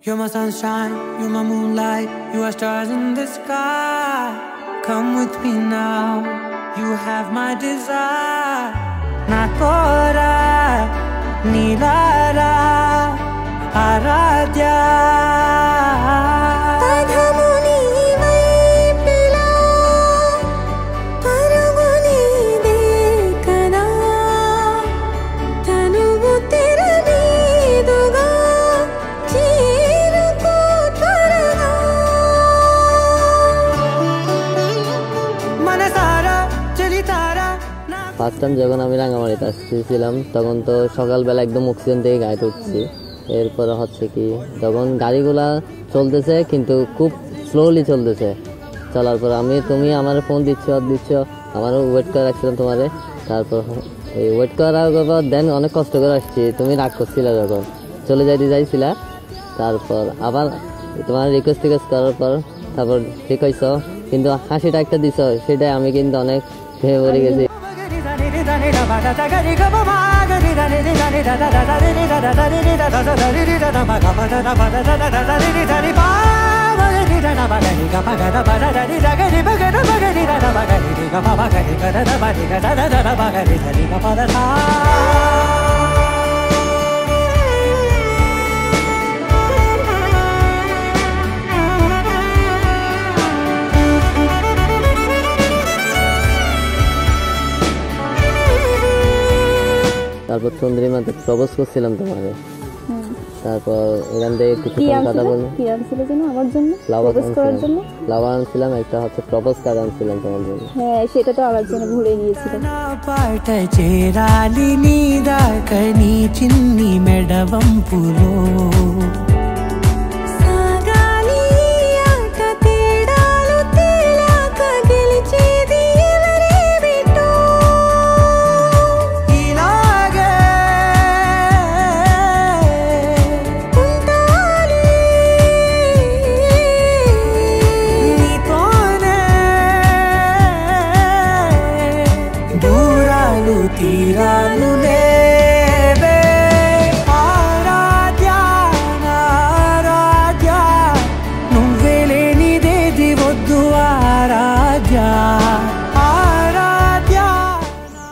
You're my sunshine, you're my moonlight, you are stars in the sky. Come with me now, you have my desire. Nakora, Nilara, Aradhya. First time যখন আমি রাঙামাটিতে আসছিলাম তখন তো সকালবেলা একদম oxygen থেকে গাড়িতে উঠছি। এরপরে হচ্ছে কি যখন গাড়িগুলা চলতেছে কিন্তু খুব স্লোলি চলতেছে, চলার পর তুমি আমার ফোন দিচ্ছ আমারও ওয়েট করে রাখছিলাম তোমারে। তারপর এই ওয়েট করার পর দেন অনেক কষ্ট করে আসছি, তুমি রাগ করছিলে যখন চলে যাইতে চাইছিলা। তারপর আবার তোমার রিকোয়েস্ট করার পর তারপর ঠিক হয়েছ, কিন্তু হাসিটা একটা দিছ, সেটাই আমি কিন্তু অনেক ভেবে পড়ে গেছি। তারপর চন্দ্রিমাতে প্রপোজ করছিলাম তোমাকে। তারপর এখান থেকে কিছুক্ষণ কথা বলবো। ফ্লাওয়ার আনছিলাম, একটা হচ্ছে প্রপোজ কার্ড আনছিলাম তোমার জন্য। হ্যাঁ, সেটা তো আমার জন্য ভুলে গিয়েছিলাম।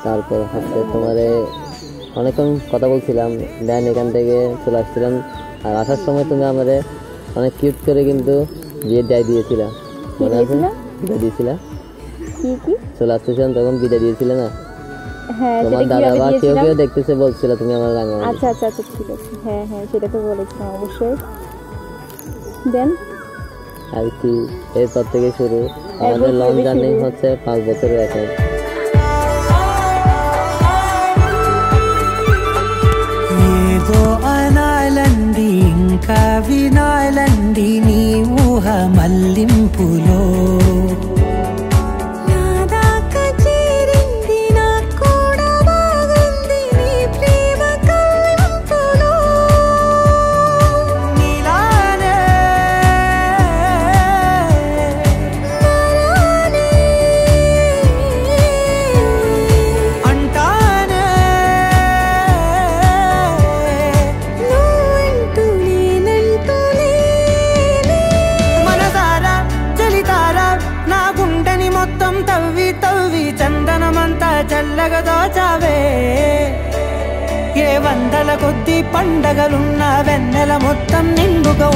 তারপর হচ্ছে তোমার অনেকক্ষণ কথা বলছিলাম, দেন এখান থেকে চলে আসছিলাম। আর আসার সময় তুমি আমারে অনেক কিউট করে কিন্তু বিয়ে দিয়ে দিয়েছিলা, মনে আছে? বিয়ে দিয়েছিলা, চলে আসতেছিলাম তখন বিয়ে দিয়েছিলে না? তোমার দাদা বা কেউ কেউ দেখতেছে বলছিল তুমি আমার রাঙা। আচ্ছা আচ্ছা আচ্ছা, ঠিক আছে। হ্যাঁ হ্যাঁ, সেটা তো বলেছিলাম অবশ্যই। দেন আর কি এরপর থেকে শুরু আমাদের লং জার্নি হচ্ছে 5 বছরের এখন। ఏదో అనాలండి ఇంకా వినాలండి నీ ఊహ మల్లింపులో చల్లగా దోచావే, ఏ వందల కొద్ది పండగలున్న వెన్నెల మొత్తం నిండుగా